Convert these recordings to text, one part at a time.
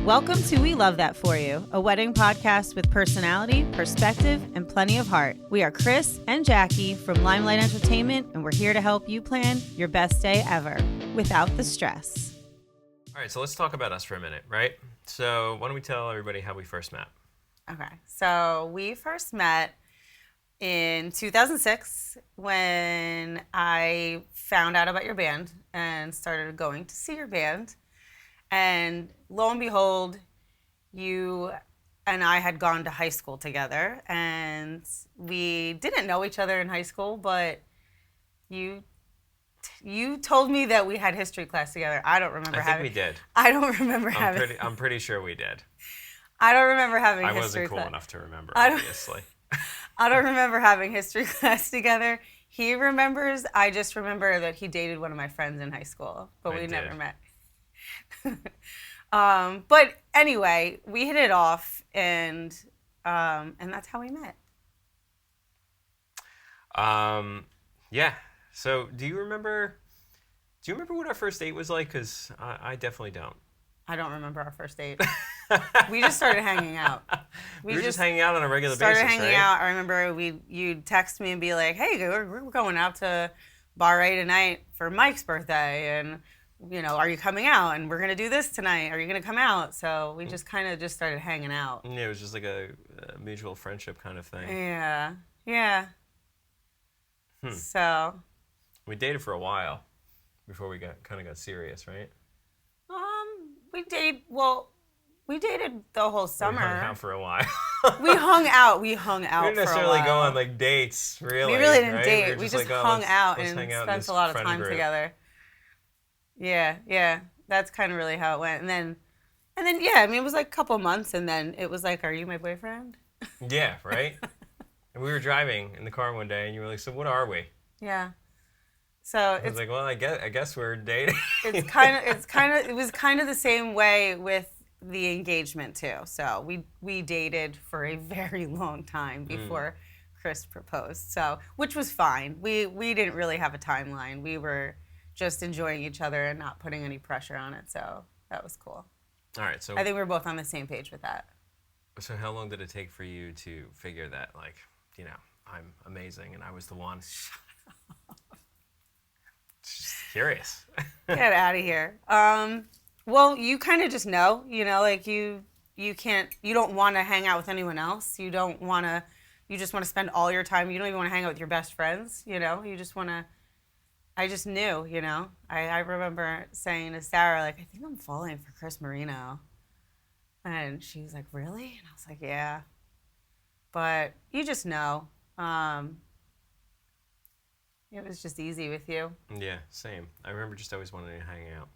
Welcome to We Love That For You, a wedding podcast with personality, perspective, and plenty of heart. We are Chris and Jackie from Limelight Entertainment, and we're here to help you plan your best day ever without the stress. All right, so let's talk about us for a minute, right? So why don't we tell everybody how we first met? Okay, so we first met in 2006 when I found out about your band and started going to see your band. And lo and behold, you and I had gone to high school together, and we didn't know each other in high school, but you told me that we had history class together. I don't remember having. I think we did. I don't remember having. I'm pretty sure we did. I don't remember having I history wasn't cool class. enough to remember, obviously. I don't remember having history class together. He remembers. I just remember that he dated one of my friends in high school, but we never met. But anyway, we hit it off, and that's how we met. Yeah. So, do you remember what our first date was like? Because I definitely don't. I don't remember our first date. We just started hanging out. We were just hanging out on a regular basis, right? Hanging out. I remember you'd text me and be like, "Hey, we're going out to Bar A tonight for Mike's birthday, and are you coming out? And we're gonna do this tonight. Are you gonna come out?" So we just kind of just started hanging out. Yeah, it was just like a mutual friendship kind of thing. Yeah. So we dated for a while before we got serious, right? We dated the whole summer. We hung out for a while. We hung out. We didn't necessarily go on like dates, really. We really didn't right? date. We just hung out and spent a lot of time together. Yeah. That's kind of really how it went. And then, yeah, I mean, it was like a couple months, and then it was like, "Are you my boyfriend?" Yeah, right? And we were driving in the car one day, and you were like, "So what are we?" Yeah. So I was like, "Well, I guess we're dating." It was kind of the same way with the engagement too. So we dated for a very long time before Chris proposed. So, which was fine. We didn't really have a timeline. We were just enjoying each other and not putting any pressure on it. So that was cool. All right. So I think we were both on the same page with that. So how long did it take for you to figure that, like, I'm amazing and I was the one? Just curious. Get out of here. Well, you kind of just know, like you don't want to hang out with anyone else. You just want to spend all your time. You don't even want to hang out with your best friends, you just want to. I just knew, I remember saying to Sarah, like, "I think I'm falling for Chris Marino." And she was like, "Really?" And I was like, "Yeah." But you just know. It was just easy with you. Yeah, same. I remember just always wanting to hang out.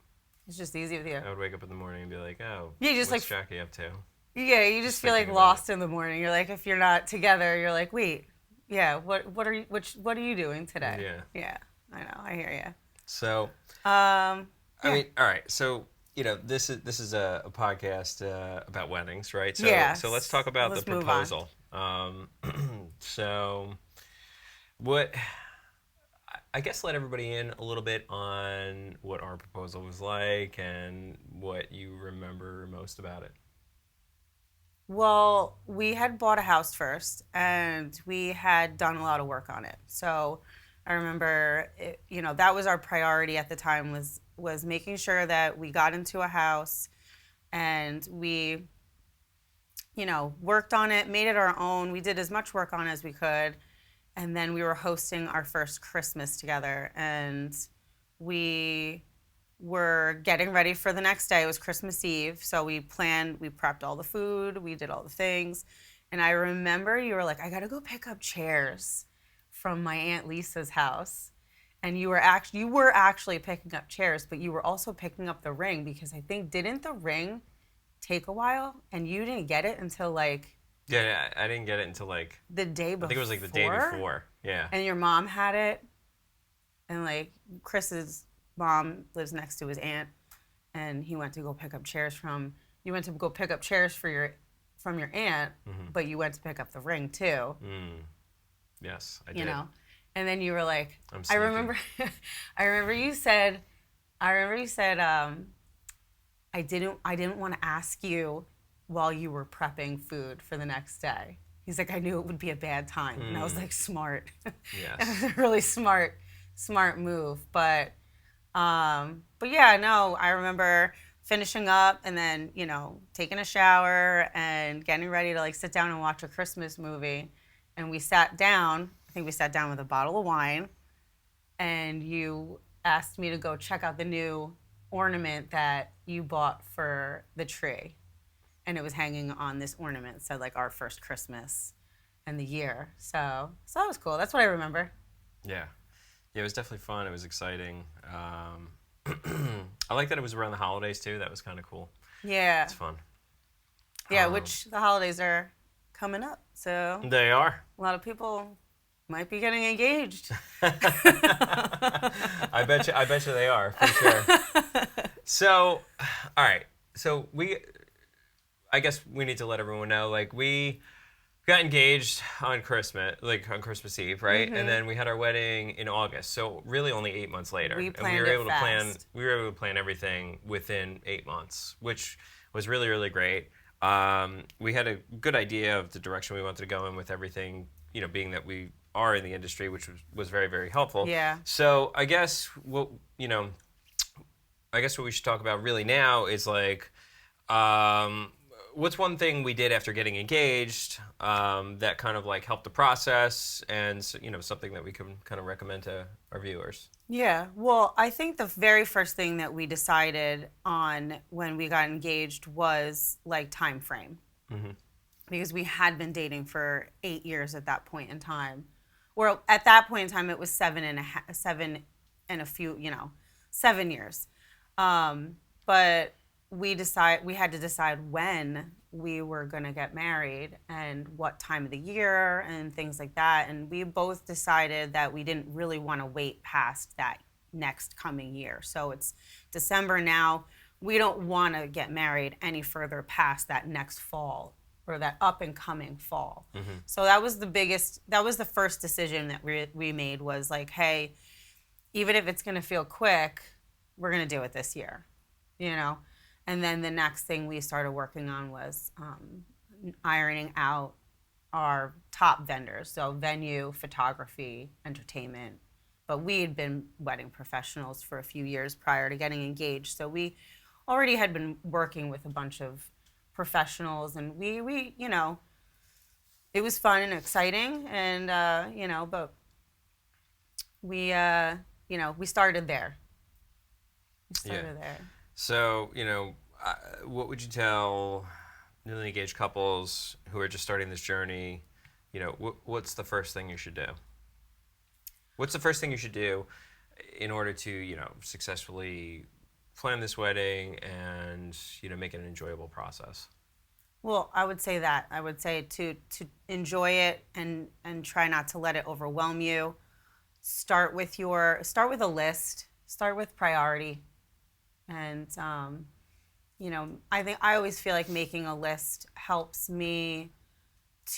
It's just easy with you. I would wake up in the morning and be like, "Oh, yeah, just what's Jackie up to?" Yeah, you just feel like lost in the morning. You're like, if you're not together, you're like, "Wait, yeah, what are you doing today?" Yeah, I know, I hear you. So, yeah. I mean, all right. So, this is a podcast about weddings, right? So, yes. So let's talk about the proposal. So, what? I guess let everybody in a little bit on what our proposal was like and what you remember most about it. Well, we had bought a house first, and we had done a lot of work on it. So I remember, that was our priority at the time was making sure that we got into a house, and we, worked on it, made it our own. We did as much work on it as we could. And then we were hosting our first Christmas together, and we were getting ready for the next day. It was Christmas Eve, so we prepped all the food, we did all the things. And I remember you were like, "I gotta go pick up chairs from my Aunt Lisa's house." And you were actually picking up chairs, but you were also picking up the ring, because I think, didn't the ring take a while? And you didn't get it until like... Yeah, I didn't get it until like... the day before? I think it was like the day before, yeah. And your mom had it, and like Chris's mom lives next to his aunt, and he went to go pick up chairs from... You went to go pick up chairs from your aunt, but you went to pick up the ring too. Yes, I did. And then you were like... I remember you said, I didn't want to ask you while you were prepping food for the next day. He's like, I knew it would be a bad time. And I was like, smart. It was Yes. a really smart move. But yeah, no, I remember finishing up and then, taking a shower and getting ready to like sit down and watch a Christmas movie. And we sat down, I think we sat down with a bottle of wine, and you asked me to go check out the new ornament that you bought for the tree. And it was hanging on this ornament. It said like our first Christmas and the year. So that was cool. That's what I remember. Yeah. Yeah, it was definitely fun. It was exciting. I like that it was around the holidays too. That was kind of cool. Yeah. It's fun. Yeah, which the holidays are coming up. So They are. a lot of people might be getting engaged. I bet you they are for sure. So, all right. So I guess we need to let everyone know, like we got engaged on Christmas Eve, right? And then we had our wedding in August. So really only 8 months later. We And planned it fast. we were able to plan everything within 8 months, which was really, really great. We had a good idea of the direction we wanted to go in with everything, being that we are in the industry, which was very, very helpful. Yeah. So I guess what we should talk about really now is like, what's one thing we did after getting engaged that kind of like helped the process, and something that we can kind of recommend to our viewers. Yeah. Well, I think the very first thing that we decided on when we got engaged was like time frame. Because we had been dating for 8 years at that point in time. Or at that point in time, it was 7 and a few, 7 years. But we had to decide when we were going to get married and what time of the year and things like that. And we both decided that we didn't really want to wait past that next coming year. So it's December now. We don't want to get married any further past that next fall or that up and coming fall. So that was the first decision that we made, was like, hey, even if it's going to feel quick, we're going to do it this year, And then the next thing we started working on was ironing out our top vendors. So venue, photography, entertainment. But we had been wedding professionals for a few years prior to getting engaged. So we already had been working with a bunch of professionals, and we it was fun and exciting, and but we started there. So what would you tell newly engaged couples who are just starting this journey? What's the first thing you should do? What's the first thing you should do in order to successfully plan this wedding and make it an enjoyable process? Well, I would say that. I would say to enjoy it and try not to let it overwhelm you. Start with a list. Start with priority. And I always feel like making a list helps me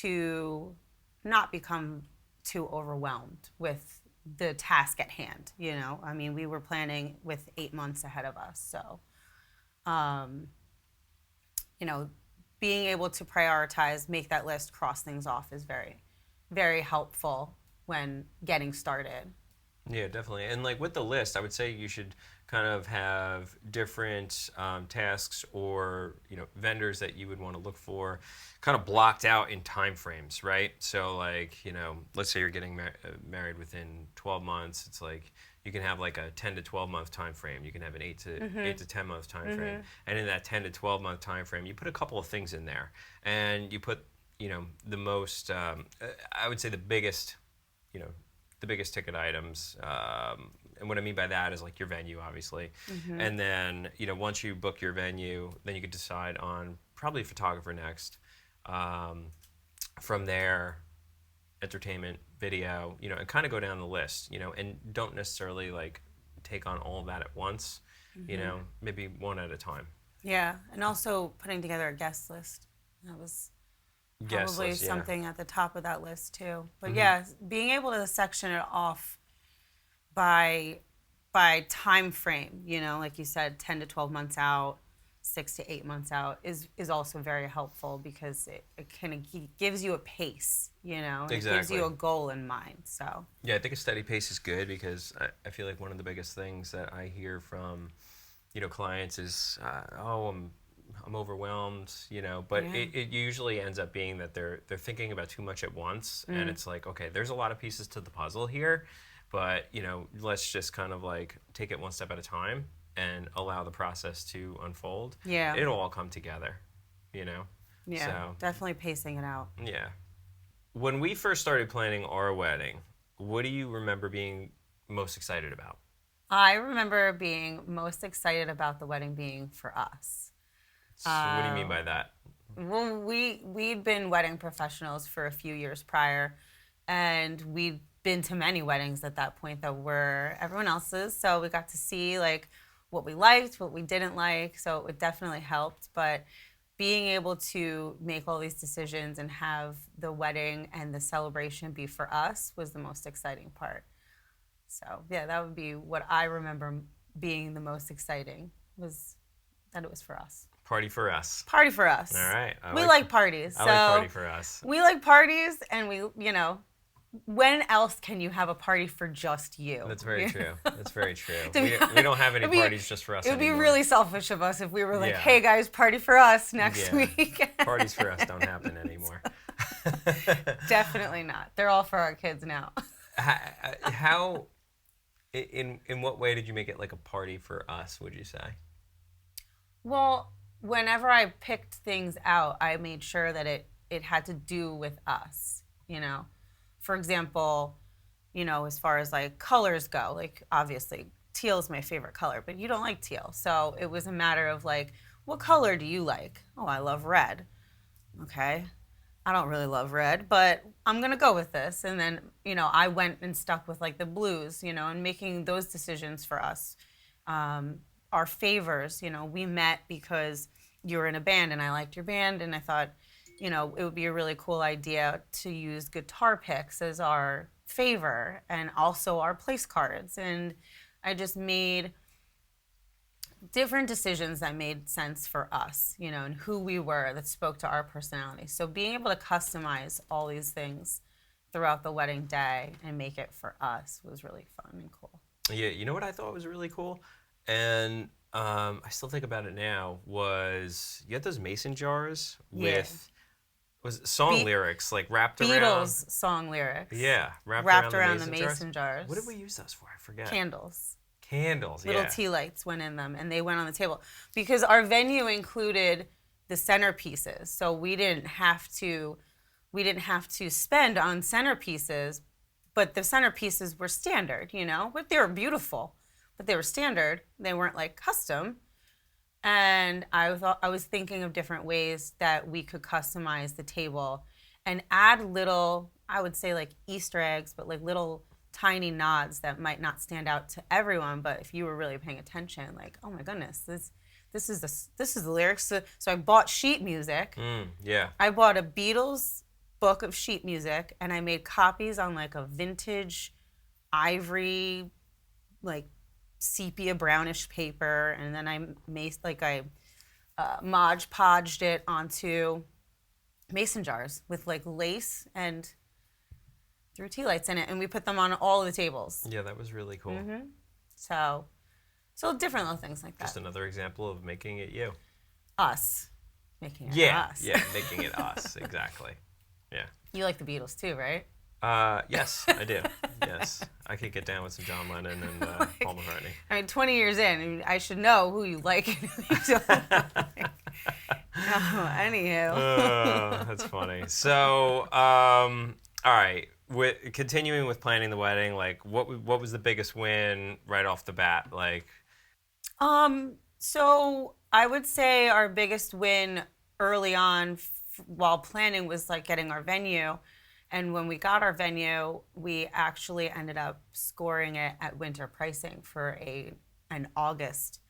to not become too overwhelmed with the task at hand. I mean, we were planning with 8 months ahead of us. So, being able to prioritize, make that list, cross things off is very, very helpful when getting started. Yeah, definitely. And like with the list, I would say you should kind of have different tasks or vendors that you would want to look for, kind of blocked out in time frames, right? So like let's say you're getting married within 12 months. It's like you can have like a 10 to 12 month time frame. You can have an 8 to 10 month time frame, and in that 10 to 12 month time frame, you put a couple of things in there, and you put the most I would say the biggest ticket items. And what I mean by that is like your venue, obviously. And then, once you book your venue, then you could decide on probably a photographer next. From there, entertainment, video, and kind of go down the list, and don't necessarily like take on all of that at once, maybe one at a time. Yeah, and also putting together a guest list. That was probably something at the top of that list too. But yeah, being able to section it off by time frame, like you said, 10 to 12 months out, 6 to 8 months out is also very helpful because it kind of gives you a pace, and it gives Exactly. you a goal in mind. So Yeah, I think a steady pace is good because I feel like one of the biggest things that I hear from, clients is, oh, I'm overwhelmed, but yeah, it usually ends up being that they're thinking about too much at once, and it's like, okay, there's a lot of pieces to the puzzle here, but let's just kind of like take it one step at a time and allow the process to unfold. yeah, It'll all come together, you know. yeah, So definitely pacing it out. yeah, when we first started planning our wedding, what do you remember being most excited about? I remember being most excited about the wedding being for us. So what do you mean by that? Well, we'd been wedding professionals for a few years prior, and we'd been to many weddings at that point that were everyone else's. So we got to see like what we liked, what we didn't like. So it definitely helped. But being able to make all these decisions and have the wedding and the celebration be for us was the most exciting part. So yeah, that would be what I remember being the most exciting was that it was for us. Party for us. Party for All us. right. We like parties. I So like party for us. we like parties, and when else can you have a party for just you? That's very true. That's very true. To be honest, We don't have any it'd be- parties just for us It would be anymore. really selfish of us if we were like, Yeah. hey guys, party for us next Yeah. week. Parties for us don't happen anymore. Definitely not. They're all for our kids now. How in what way did you make it like a party for us, would you say? Well, whenever I picked things out, I made sure that it had to do with us. For example, as far as like colors go, like obviously teal is my favorite color, but you don't like teal. So it was a matter of like, what color do you like? Oh, I love red. Okay. I don't really love red, but I'm going to go with this. And then, I went and stuck with like the blues, and making those decisions for us. Our favors, we met because you were in a band and I liked your band, and I thought, it would be a really cool idea to use guitar picks as our favor and also our place cards. And I just made different decisions that made sense for us, and who we were that spoke to our personality. So being able to customize all these things throughout the wedding day and make it for us was really fun and cool. Yeah, you know what I thought was really cool? And I still think about it now, was you had those mason jars with was it song lyrics like wrapped around Beatles song lyrics. Yeah, wrapped around the mason mason jars. What did we use those for? I forget. Candles. Candles, Little yeah. tea lights went in them, and they went on the table because our venue included the centerpieces, so we didn't have to spend on centerpieces, but the centerpieces were standard, but they were beautiful, but they were standard. They weren't like custom. And I was thinking of different ways that we could customize the table and add little, I would say like Easter eggs, but like little tiny nods that might not stand out to everyone, but if you were really paying attention, like, oh my goodness, this is the lyrics. So I bought sheet music. Yeah. I bought a Beatles book of sheet music, and I made copies on like a vintage ivory, like sepia brownish paper, and then I made Mod Podged it onto mason jars with like lace and threw tea lights in it, and we put them on all of the tables. Yeah, that was really cool. Mm-hmm. So different little things like that. Just another example of making it you. Us. Making it us. Yeah, making it us, exactly. Yeah. You like the Beatles too, right? Yes, I do. Yes. I could get down with some John Lennon and Paul McCartney. I mean, 20 years in, I should know who you like and who you don't like. Oh, anywho. That's funny. So, all right. Continuing with planning the wedding, like what was the biggest win right off the bat? Like, so I would say our biggest win early on while planning was like getting our venue. And when we got our venue, we actually ended up scoring it at winter pricing for an August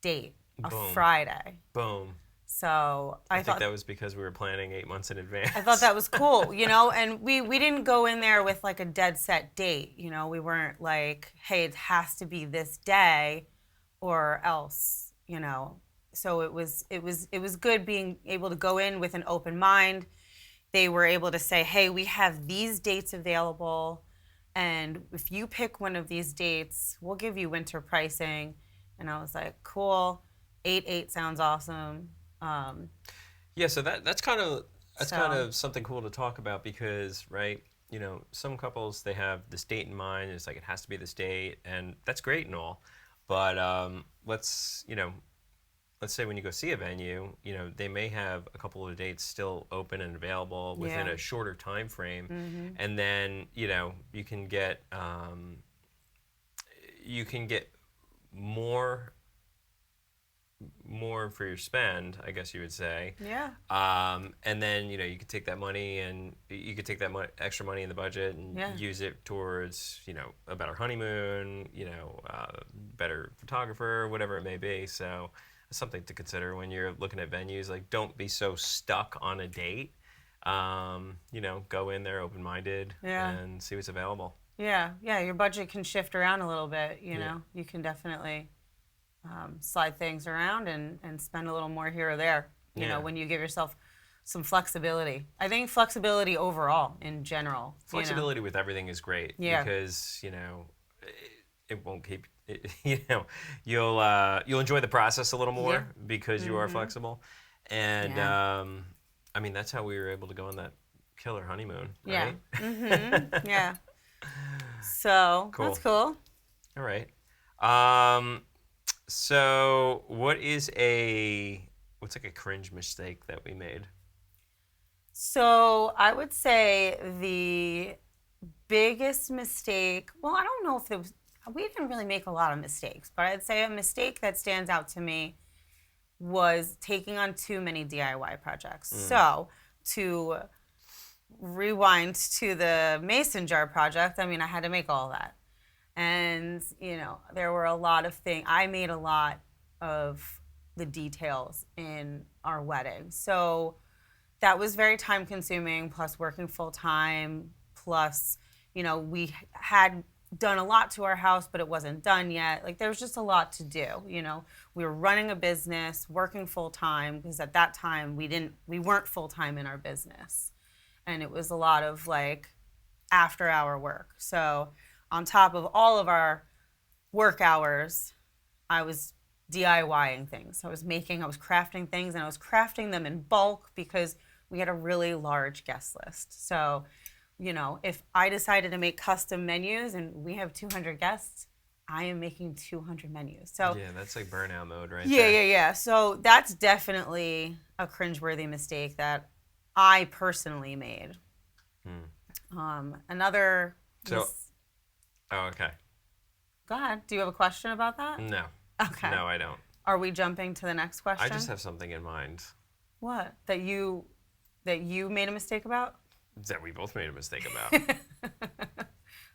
date, a Boom. Friday. Boom. So I think that was because we were planning 8 months in advance. I thought that was cool, and we didn't go in there with like a dead set date, we weren't like, hey, it has to be this day or else, so it was good being able to go in with an open mind. They were able to say, "Hey, we have these dates available, and if you pick one of these dates, we'll give you winter pricing." And I was like, "Cool, 8/8 sounds awesome." Um, Yeah, so that's kind so of something cool to talk about because, right, some couples they have this date in mind. It's like it has to be this date, and that's great and all. But let's say when you go see a venue, they may have a couple of dates still open and available within yeah, a shorter time frame, and then you can get more for your spend, I guess you would say. yeah, And then you could take that money and you could take that extra money in the budget and yeah, use it towards a better honeymoon, better photographer, whatever it may be. So it's something to consider when you're looking at venues. Like, don't be so stuck on a date. Go in there open minded yeah. and see what's available. Yeah, yeah, your budget can shift around a little bit, Yeah. You can definitely slide things around and spend a little more here or there, Yeah. when you give yourself some flexibility. I think flexibility overall in general. Flexibility with everything is great Yeah. because it won't keep you'll enjoy the process a little Yeah. more because you are flexible, and Yeah. I mean that's how we were able to go on that killer honeymoon, Yeah. right? Yeah. So Cool. that's cool. All right. So what's like a cringe mistake that we made? So I would say the biggest mistake, well, I don't know if we didn't really make a lot of mistakes, but I'd say a mistake that stands out to me was taking on too many DIY projects. So to rewind to the mason jar project, I mean, I had to make all that. And, there were a lot of things. I made a lot of the details in our wedding. So that was very time consuming, plus working full time, plus, we had done a lot to our house, but it wasn't done yet. Like, there was just a lot to do. We were running a business, working full time, because at that time we weren't full time in our business. And it was a lot of like after hour work. So on top of all of our work hours, I was DIYing things. I was crafting things, and I was crafting them in bulk because we had a really large guest list. So, if I decided to make custom menus and we have 200 guests, I am making 200 menus. So, Yeah, that's like burnout mode right yeah, there. yeah, yeah. So that's definitely a cringeworthy mistake that I personally made. Another. So, oh, okay. Go ahead. Do you have a question about that? No. Okay. No, I don't. Are we jumping to the next question? I just have something in mind What? That you made a mistake about? that we both made a mistake about.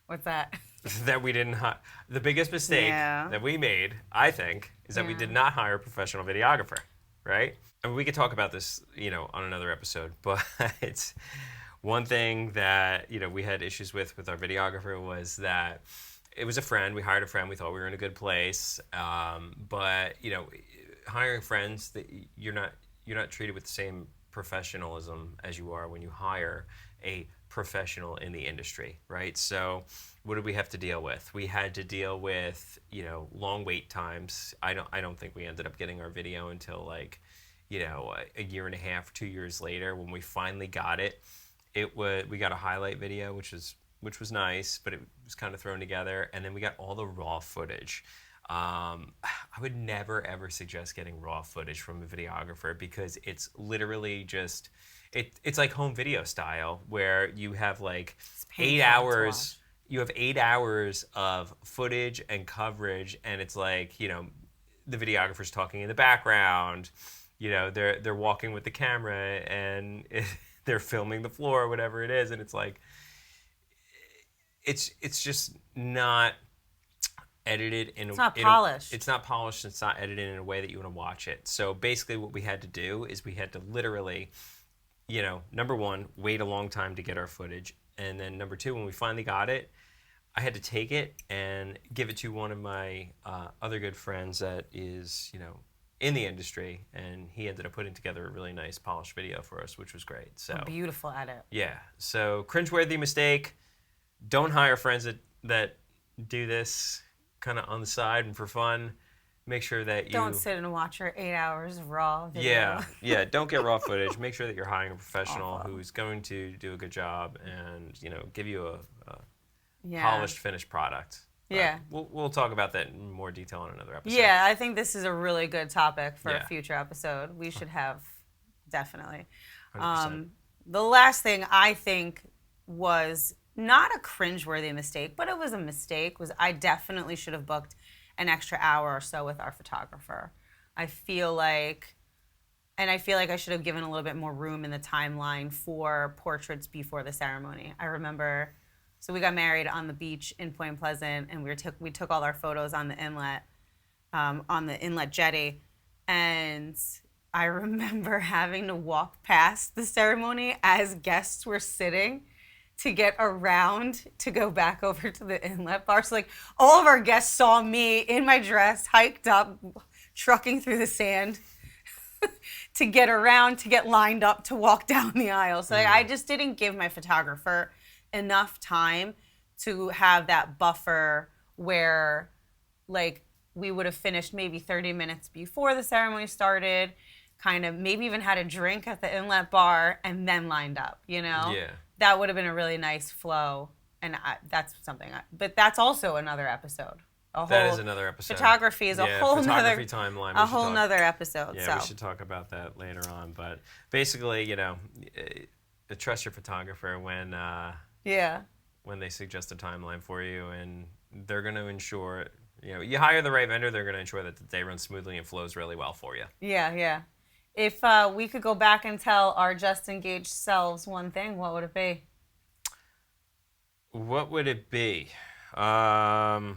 What's that? That we didn't the biggest mistake Yeah. that we made, I think, is that we Yeah. did not hire a professional videographer, right? I mean, we could talk about this, on another episode, but it's one thing that, we had issues with our videographer was that it was a friend. We hired a friend. We thought we were in a good place. But, hiring friends, that you're not treated with the same professionalism as you are when you hire a professional in the industry, right? So what did we have to deal with? We had to deal with, long wait times. I don't think we ended up getting our video until like, a year and a half, 2 years later when we finally got it. We got a highlight video, which was nice, but it was kind of thrown together, and then we got all the raw footage. I would never ever suggest getting raw footage from a videographer because it's literally just it's like home video style where you have like painful 8 to hours. watch. You have 8 hours of footage and coverage, and it's like the videographer's talking in the background. They're walking with the camera and they're filming the floor or whatever it is, and it's like it's just not edited in It's not polished. It's not polished. It's not edited in a way that you want to watch it. So basically, what we had to do is we had to literally, number one, wait a long time to get our footage, and then number two, when we finally got it, I had to take it and give it to one of my other good friends that is, in the industry, and he ended up putting together a really nice polished video for us, which was great. So A beautiful edit. yeah, so cringeworthy mistake. Don't hire friends that do this kind of on the side and for fun. Make sure that you Don't sit and watch your 8 hours of raw video. yeah. Don't get raw footage. Make sure that you're hiring a professional Awful. who's going to do a good job and give you a Yeah. polished, finished product. But Yeah. we'll talk about that in more detail in another episode. Yeah, I think this is a really good topic for Yeah. a future episode. We should have, definitely. 100%. The last thing I think was not a cringeworthy mistake, but it was a mistake, was I definitely should have booked an extra hour or so with our photographer. I feel like I should have given a little bit more room in the timeline for portraits before the ceremony. I remember, so we got married on the beach in Point Pleasant, and we took all our photos on the inlet jetty, and I remember having to walk past the ceremony as guests were sitting to get around to go back over to the inlet bar. So like all of our guests saw me in my dress, hiked up, trucking through the sand to get around, to get lined up to walk down the aisle. So like, I just didn't give my photographer enough time to have that buffer where like we would have finished maybe 30 minutes before the ceremony started, kind of maybe even had a drink at the inlet bar and then lined up, Yeah. That would have been a really nice flow, and that's something. But that's also another episode. That is another episode. Photography is a whole photography nother timeline. a whole nother episode. Yeah, so we should talk about that later on. But basically, trust your photographer when yeah, when they suggest a timeline for you, and they're going to ensure. You hire the right vendor, they're going to ensure that the day runs smoothly and flows really well for you. yeah. If we could go back and tell our just engaged selves one thing, what would it be? What would it be? I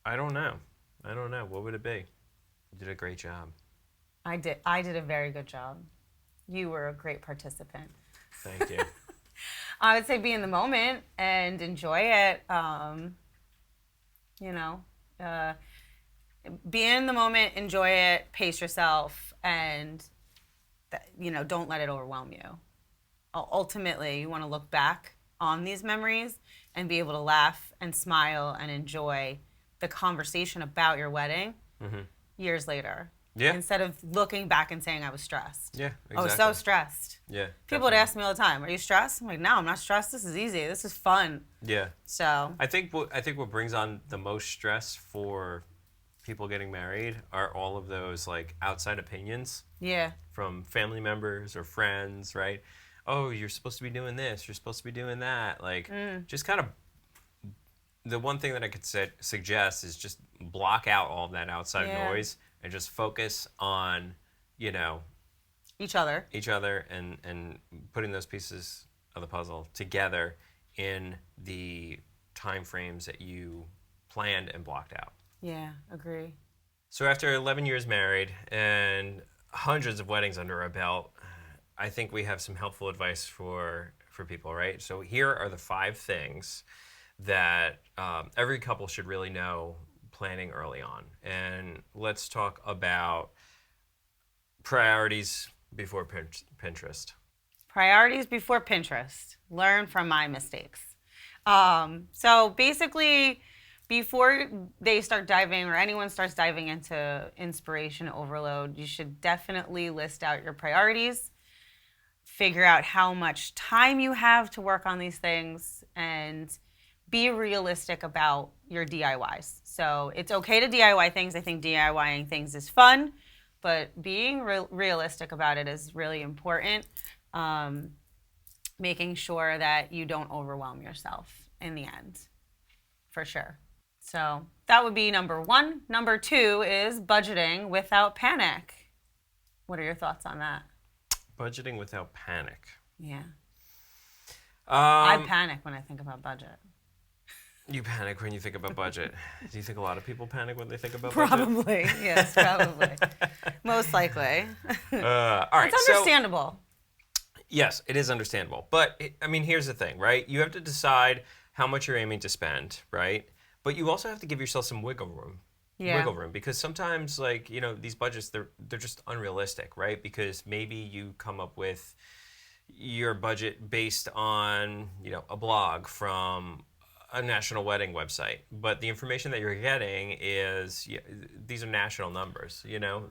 don't know. What would it be? You did a great job. I did a very good job. You were a great participant. Thank you. I would say be in the moment and enjoy it. Be in the moment, enjoy it, pace yourself, and don't let it overwhelm you. Ultimately, you want to look back on these memories and be able to laugh and smile and enjoy the conversation about your wedding years later. Yeah. Instead of looking back and saying I was stressed. Yeah, exactly. I was so stressed. Yeah. People would ask me all the time, "Are you stressed?" I'm like, "No, I'm not stressed. This is easy. This is fun." Yeah. So I think what brings on the most stress for people getting married are all of those like outside opinions. yeah, From family members or friends, right? Oh, you're supposed to be doing this. You're supposed to be doing that. Like, just kind of. The one thing that I could suggest is just block out all of that outside noise and just focus on, each other. and putting those pieces of the puzzle together in the time frames that you planned and blocked out. Yeah, agree. So after 11 years married and hundreds of weddings under our belt, I think we have some helpful advice for people, right? So here are the 5 things that every couple should really know planning early on. And let's talk about priorities before Pinterest. Priorities before Pinterest. Learn from my mistakes. So basically, before they start diving or anyone starts diving into inspiration overload, you should definitely list out your priorities, figure out how much time you have to work on these things, and be realistic about your DIYs. So it's okay to DIY things. I think DIYing things is fun, but being realistic about it is really important. Making sure that you don't overwhelm yourself in the end, for sure. So that would be number 1. Number 2 is budgeting without panic. What are your thoughts on that? Budgeting without panic. Yeah. I Um, panic when I think about budget. You panic when you think about budget. Do you think a lot of people panic when they think about budget? Probably, yes, probably. Most likely. All right. It's understandable. Yes, it is understandable. But, here's the thing, right? You have to decide how much you're aiming to spend, right? But you also have to give yourself some wiggle room, Yeah. wiggle room, because sometimes, like, these budgets, they're just unrealistic, right? Because maybe you come up with your budget based on a blog from a national wedding website, but the information that you're getting is, these are national numbers.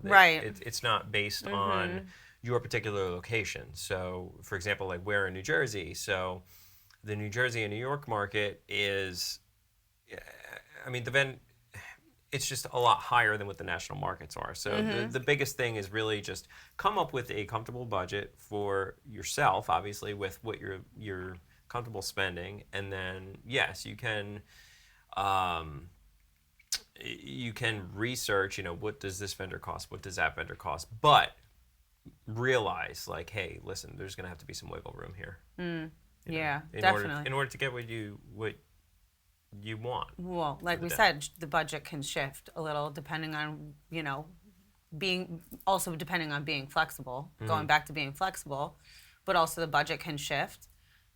Right. It's not based on your particular location. So, for example, like, we're in New Jersey, so the New Jersey and New York market is, I mean, it's just a lot higher than what the national markets are. So the biggest thing is really just come up with a comfortable budget for yourself, obviously, with what you're comfortable spending, and then yes, you can research. What does this vendor cost? What does that vendor cost? But realize, like, hey, listen, there's going to have to be some wiggle room here. Yeah, in definitely. in order to get what you want. Well, like we said, the budget can shift a little depending on, depending on being flexible, going back to being flexible, but also the budget can shift.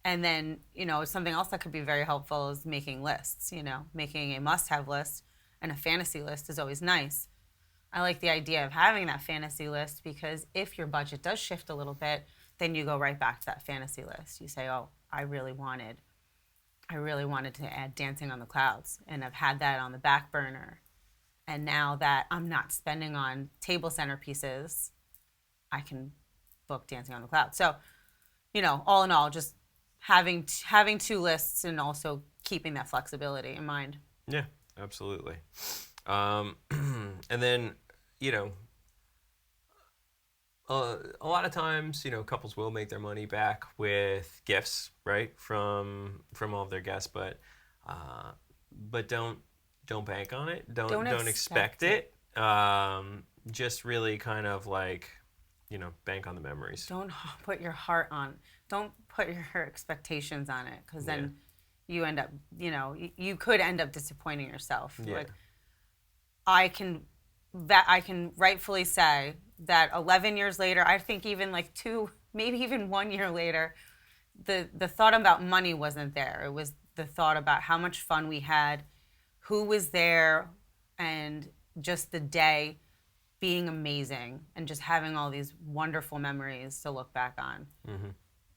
And then, something else that could be very helpful is making lists, making a must-have list, and a fantasy list is always nice. I like the idea of having that fantasy list because if your budget does shift a little bit, then you go right back to that fantasy list. You say, oh, I really wanted to add Dancing on the Clouds, and I've had that on the back burner. And now that I'm not spending on table centerpieces, I can book Dancing on the Clouds. So, all in all, just having two lists and also keeping that flexibility in mind. Yeah, absolutely. And then, a lot of times, couples will make their money back with gifts, right, from all of their guests, but don't bank on it. Don't expect it. Just really kind of like, bank on the memories. Don't put your heart on. Don't put your expectations on it, because then you end up, you could end up disappointing yourself. Yeah. Like, I can rightfully say that 11 years later, I think even like 2, maybe even 1 year later, the thought about money wasn't there. It was the thought about how much fun we had, who was there, and just the day being amazing, and just having all these wonderful memories to look back on.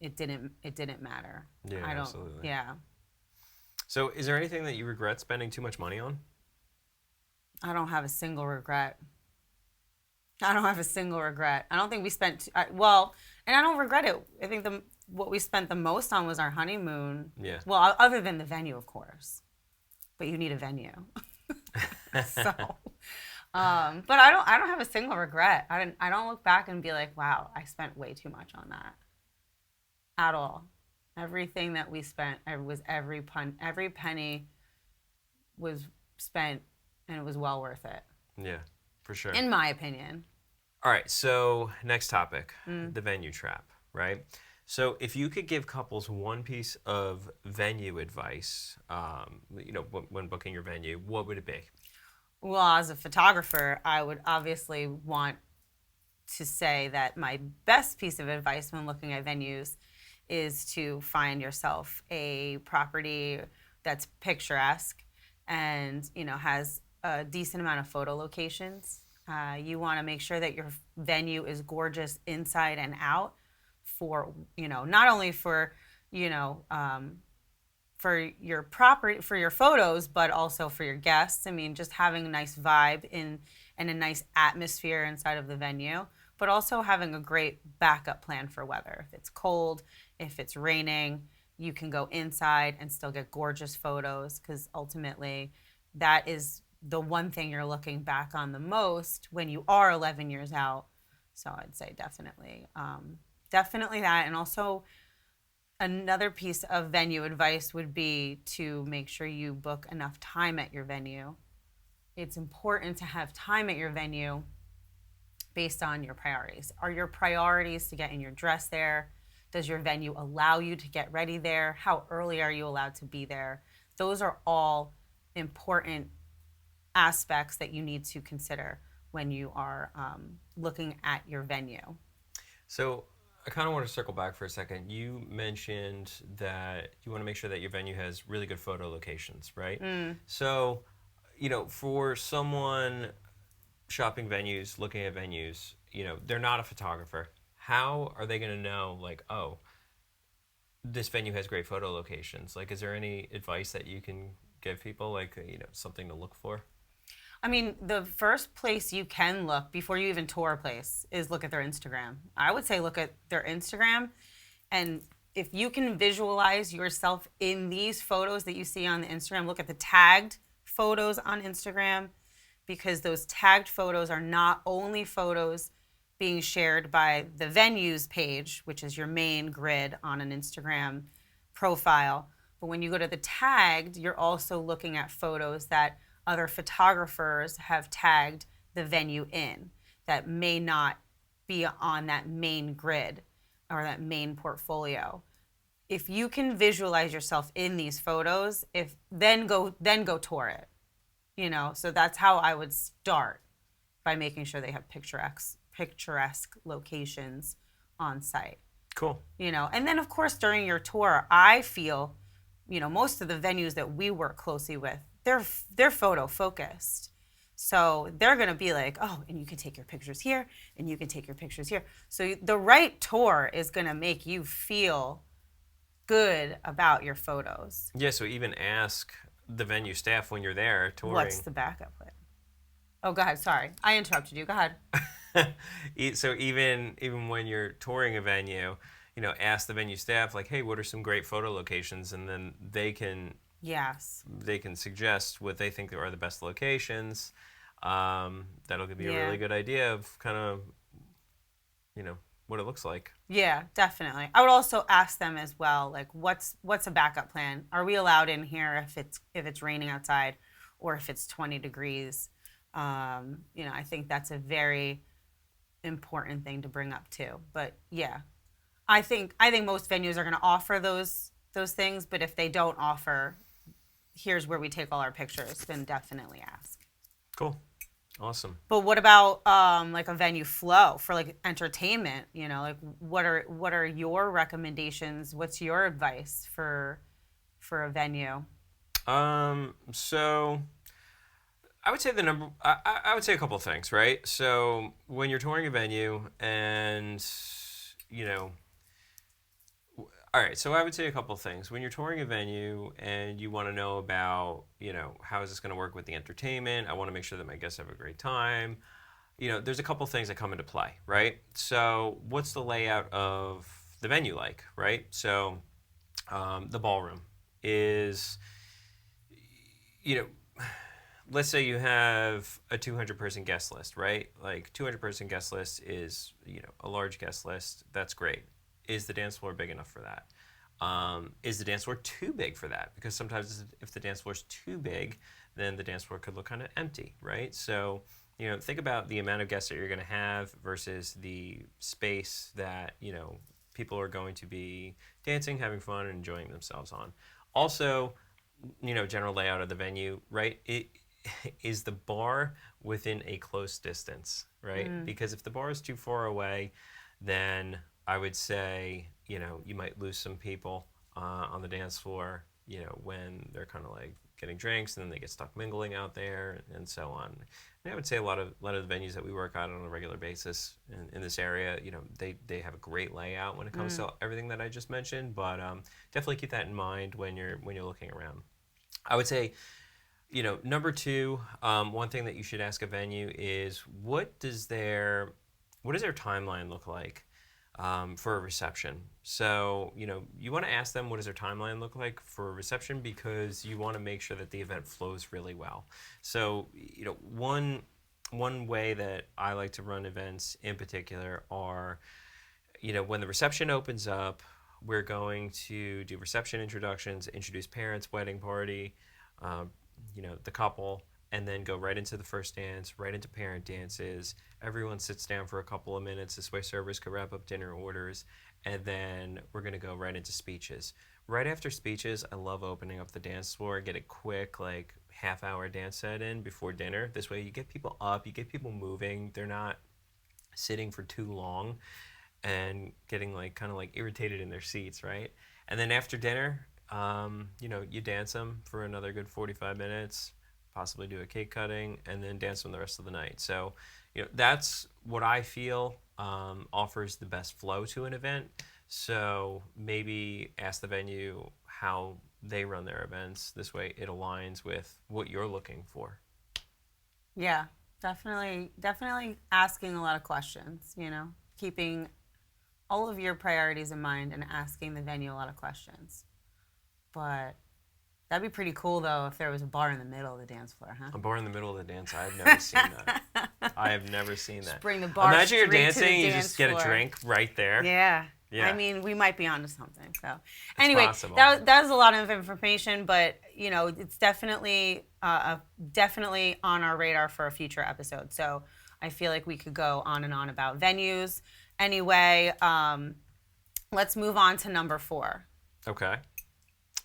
It didn't matter. Yeah, absolutely. Yeah. So, is there anything that you regret spending too much money on? I don't have a single regret. I don't think we spent well, and I don't regret it. I think what we spent the most on was our honeymoon. Yeah. Well, other than the venue, of course, but you need a venue. So, but I don't have a single regret. I don't look back and be like, wow, I spent way too much on that. At all. Everything that we spent every penny was spent, and it was well worth it. Yeah, for sure. In my opinion. All right, so next topic, the venue trap, right? So if you could give couples one piece of venue advice, when booking your venue, what would it be? Well, as a photographer, I would obviously want to say that my best piece of advice when looking at venues is to find yourself a property that's picturesque and, has a decent amount of photo locations. You want to make sure that your venue is gorgeous inside and out for, not only for, for your property, for your photos, but also for your guests. I mean, just having a nice vibe and a nice atmosphere inside of the venue, but also having a great backup plan for weather. If it's cold, if it's raining, you can go inside and still get gorgeous photos, because ultimately that is the one thing you're looking back on the most when you are 11 years out. So I'd say definitely that. And also another piece of venue advice would be to make sure you book enough time at your venue. It's important to have time at your venue based on your priorities. Are your priorities to get in your dress there? Does your venue allow you to get ready there? How early are you allowed to be there? Those are all important aspects that you need to consider when you are looking at your venue. So I kind of want to circle back for a second. You mentioned that you want to make sure that your venue has really good photo locations, right? So For someone shopping venues, looking at venues, they're not a photographer. How are they going to know, like, oh, this venue has great photo locations? Like, is there any advice that you can give people, like, something to look for? I mean, the first place you can look before you even tour a place is look at their Instagram. I would say look at their Instagram, and if you can visualize yourself in these photos that you see on the Instagram, look at the tagged photos on Instagram, because those tagged photos are not only photos being shared by the venues page, which is your main grid on an Instagram profile, but when you go to the tagged, you're also looking at photos that other photographers have tagged the venue in that may not be on that main grid or that main portfolio. If you can visualize yourself in these photos, if then go tour it. So that's how I would start, by making sure they have picturesque locations on site. Cool. And then of course during your tour, I feel, most of the venues that we work closely with, they're photo focused. So they're going to be like, oh, and you can take your pictures here, and you can take your pictures here. So the right tour is going to make you feel good about your photos. Yeah, so even ask the venue staff when you're there touring. What's the backup plan? Oh, go ahead. Sorry, I interrupted you. Go ahead. So even when you're touring a venue, ask the venue staff, like, hey, what are some great photo locations, and then Yes. they can suggest what they think are the best locations. That'll give you a really good idea of kind of what it looks like. Yeah, definitely. I would also ask them as well, like, what's a backup plan? Are we allowed in here if it's raining outside, or if it's 20 degrees? I think that's a very important thing to bring up too. But yeah, I think most venues are going to offer those things. But if they don't offer, here's where we take all our pictures, then definitely ask. Cool. Awesome. But what about like a venue flow for like entertainment? Like what are your recommendations? What's your advice for a venue? So I would say I would say a couple of things, right? So when you're touring a venue, and all right, so I would say a couple of things. When you're touring a venue and you want to know about, how is this going to work with the entertainment? I want to make sure that my guests have a great time. There's a couple of things that come into play, right? So what's the layout of the venue like, right? So the ballroom is, let's say you have a 200-person guest list, right? Like 200-person guest list is, a large guest list. That's great. Is the dance floor big enough for that? Is the dance floor too big for that? Because sometimes if the dance floor is too big, then the dance floor could look kind of empty, right? So, think about the amount of guests that you're going to have versus the space that, people are going to be dancing, having fun, and enjoying themselves on. Also, general layout of the venue, right? It is the bar within a close distance, right? Because if the bar is too far away, then I would say, you might lose some people on the dance floor, when they're kind of like getting drinks, and then they get stuck mingling out there, and so on. And I would say a lot of the venues that we work on a regular basis in this area, they have a great layout when it comes to everything that I just mentioned. But definitely keep that in mind when you're looking around. I would say, number two, one thing that you should ask a venue is what does their timeline look like for a reception? So, you want to ask them what does their timeline look like for a reception, because you want to make sure that the event flows really well. So, one way that I like to run events in particular are, when the reception opens up, we're going to do reception introductions, introduce parents, wedding party, the couple, and then go right into the first dance, right into parent dances. Everyone sits down for a couple of minutes. This way servers could wrap up dinner orders. And then we're going to go right into speeches. Right after speeches, I love opening up the dance floor, get a quick, like, half-hour dance set in before dinner. This way you get people up, you get people moving. They're not sitting for too long and getting, like, kind of, like, irritated in their seats, right? And then after dinner, you dance them for another good 45 minutes. possibly do a cake cutting, and then dance them the rest of the night. So, that's what I feel offers the best flow to an event. So maybe ask the venue how they run their events. This way it aligns with what you're looking for. Yeah, definitely asking a lot of questions, keeping all of your priorities in mind and asking the venue a lot of questions. But that'd be pretty cool, though, if there was a bar in the middle of the dance floor, huh? A bar in the middle of the dance. I've never seen that. I have never seen that. Just bring the bar Imagine you're straight to dancing, the you dance just get floor. a drink right there. Yeah. Yeah. I mean, we might be onto something. So, anyway, possible. that was a lot of information, but it's definitely definitely on our radar for a future episode. So, I feel like we could go on and on about venues. Anyway, let's move on to number 4. Okay.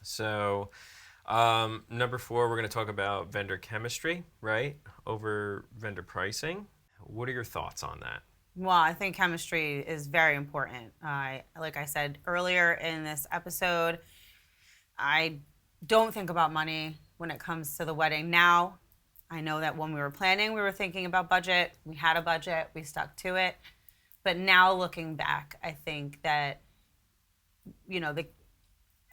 So, number 4, we're going to talk about vendor chemistry, right? Over vendor pricing. What are your thoughts on that? Well, I think chemistry is very important. Like I said earlier in this episode, I don't think about money when it comes to the wedding. Now, I know that when we were planning, we were thinking about budget. We had a budget. We stuck to it. But now looking back, I think that,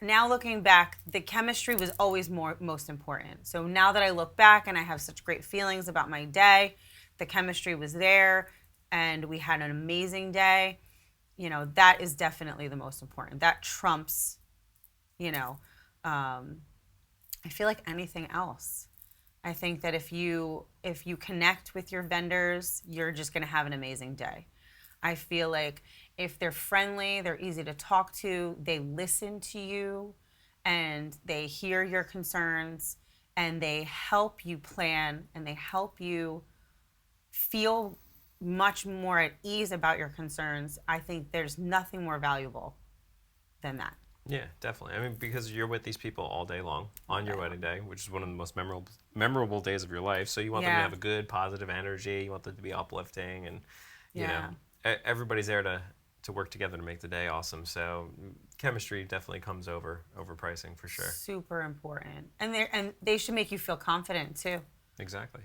now looking back, the chemistry was always most important. So now that I look back and I have such great feelings about my day, the chemistry was there, and we had an amazing day. That is definitely the most important. That trumps, I feel like anything else. I think that if you connect with your vendors, you're just going to have an amazing day. I feel like if they're friendly, they're easy to talk to, they listen to you, and they hear your concerns, and they help you plan, and they help you feel much more at ease about your concerns, I think there's nothing more valuable than that. Yeah, definitely. I mean, because you're with these people all day long on your wedding day, which is one of the most memorable days of your life. So you want them to have a good, positive energy. You want them to be uplifting, and everybody's there to work together to make the day awesome. So chemistry definitely comes over pricing for sure. Super important, and they should make you feel confident too. Exactly.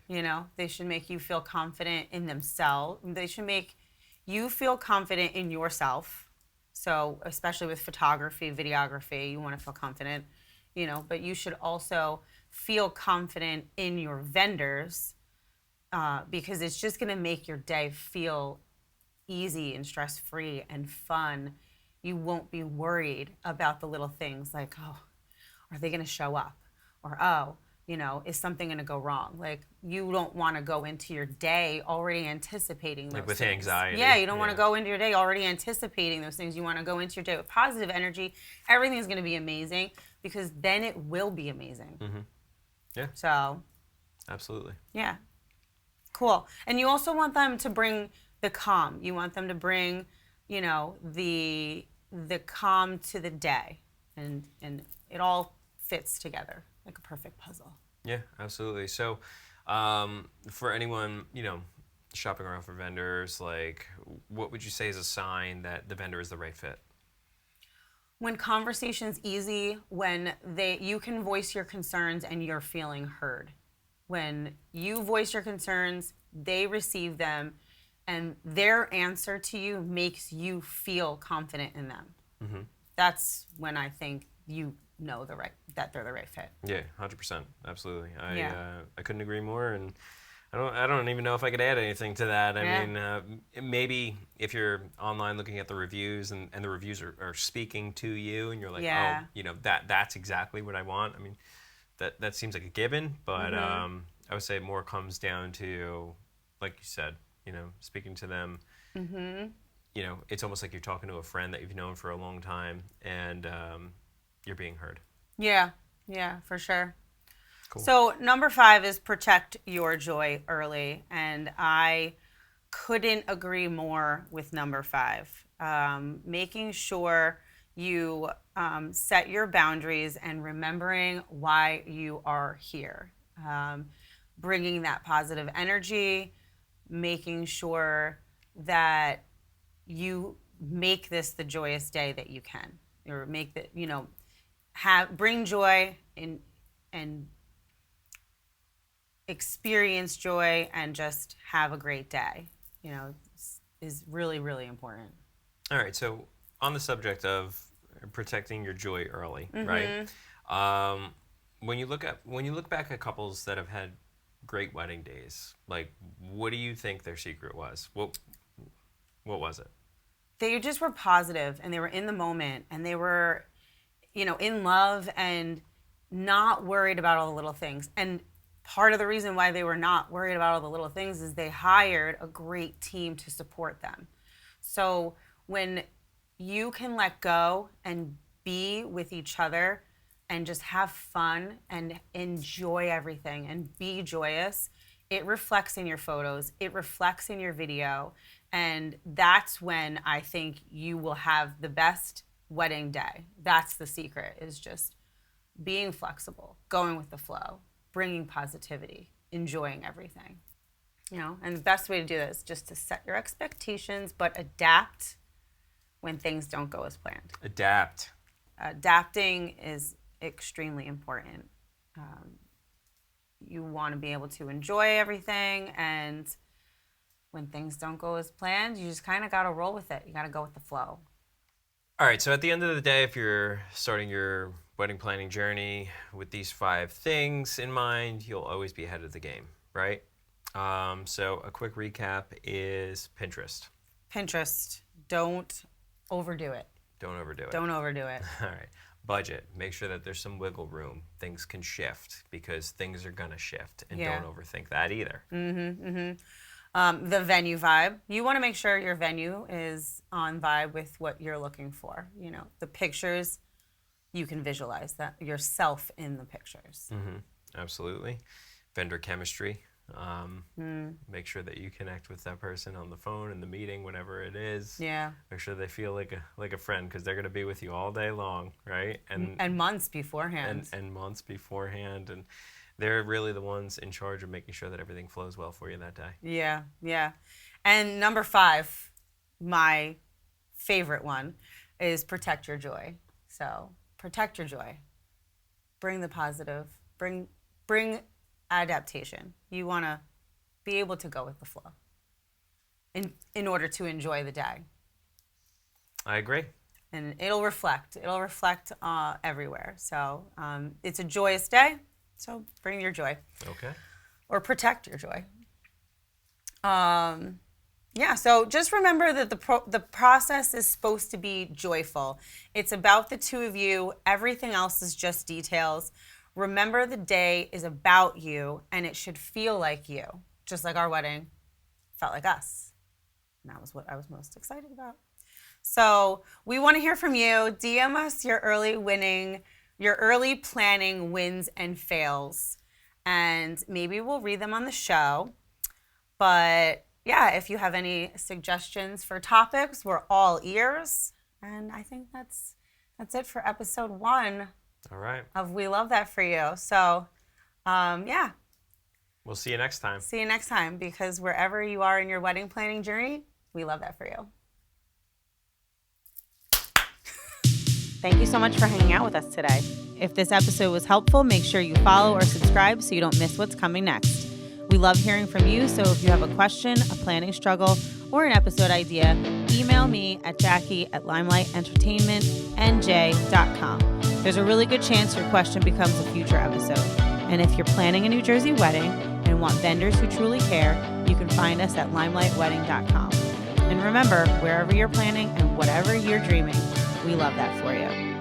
They should make you feel confident in themselves. They should make you feel confident in yourself. So especially with photography, videography, you want to feel confident, but you should also feel confident in your vendors because it's just going to make your day feel easy and stress-free and fun. You won't be worried about the little things like, oh, are they going to show up? Or, oh, is something going to go wrong? Like, you don't want to go into your day already anticipating those things. Like with anxiety. Yeah, you don't want to go into your day already anticipating those things. You want to go into your day with positive energy. Everything's going to be amazing because then it will be amazing. Mm-hmm. Yeah. So. Absolutely. Yeah. Cool. And you also want them to bring the calm. You want them to bring, the calm to the day. And it all fits together like a perfect puzzle. Yeah, absolutely. So for anyone, shopping around for vendors, like, what would you say is a sign that the vendor is the right fit? When conversation's easy, when you can voice your concerns and you're feeling heard. When you voice your concerns, they receive them, and their answer to you makes you feel confident in them. Mm-hmm. That's when I think that they're the right fit. Yeah, 100%, absolutely. I couldn't agree more, and I don't even know if I could add anything to that. I mean, maybe if you're online looking at the reviews and the reviews are speaking to you, and you're like, that's exactly what I want. I mean, that seems like a given, but I would say more comes down to, like you said, speaking to them. Mm-hmm. It's almost like you're talking to a friend that you've known for a long time, and you're being heard. Yeah, for sure. Cool. So number 5 is protect your joy early, and I couldn't agree more with number 5. Making sure you set your boundaries and remembering why you are here. Bringing that positive energy, making sure that you make this the joyous day that you can, or make that, bring joy and experience joy and just have a great day, is really, really important. All right. So on the subject of protecting your joy early, Mm-hmm. right? When you look back at couples that have had great wedding days, like, what do you think their secret was? What was it? They just were positive and they were in the moment and they were, in love and not worried about all the little things. And part of the reason why they were not worried about all the little things is they hired a great team to support them. So when you can let go and be with each other and just have fun and enjoy everything and be joyous, it reflects in your photos, it reflects in your video, and that's when I think you will have the best wedding day. That's the secret, is just being flexible, going with the flow, bringing positivity, enjoying everything. And the best way to do that is just to set your expectations, but adapt when things don't go as planned. Adapting is extremely important. You want to be able to enjoy everything, and when things don't go as planned, you just kind of got to roll with it. You got to go with the flow. All right, so at the end of the day, if you're starting your wedding planning journey with these 5 things in mind, you'll always be ahead of the game, right? So a quick recap is Pinterest. Don't overdo it. Don't overdo it. Don't overdo it. All right. Budget. Make sure that there's some wiggle room. Things can shift because things are going to shift. And don't overthink that either. Mm-hmm, mm-hmm. The venue vibe. You want to make sure your venue is on vibe with what you're looking for. The pictures, you can visualize that yourself in the pictures. Mm-hmm. Absolutely. Vendor chemistry. Make sure that you connect with that person on the phone, in the meeting, whenever it is. Yeah. Make sure they feel like a friend, because they're going to be with you all day long, right? And months beforehand. And months beforehand. And they're really the ones in charge of making sure that everything flows well for you that day. Yeah, yeah. And number 5, my favorite one, is protect your joy. So protect your joy. Bring the positive. Bring adaptation. You want to be able to go with the flow in order to enjoy the day. I agree. And it'll reflect everywhere. So it's a joyous day, so bring your joy. Okay. Or protect your joy. So just remember that the process is supposed to be joyful. It's about the two of you. Everything else is just details. Remember, the day is about you, and it should feel like you, just like our wedding felt like us. And that was what I was most excited about. So we want to hear from you. DM us your early planning wins and fails, and maybe we'll read them on the show. But yeah, if you have any suggestions for topics, we're all ears. And I think that's it for episode 1. All right. Of We Love That For You. So, We'll see you next time. See you next time, because wherever you are in your wedding planning journey, we love that for you. Thank you so much for hanging out with us today. If this episode was helpful, make sure you follow or subscribe so you don't miss what's coming next. We love hearing from you, so if you have a question, a planning struggle, or an episode idea, email me at jackie@limelightEntertainmentNJ.com. There's a really good chance your question becomes a future episode. And if you're planning a New Jersey wedding and want vendors who truly care, you can find us at limelightwedding.com. And remember, wherever you're planning and whatever you're dreaming, we love that for you.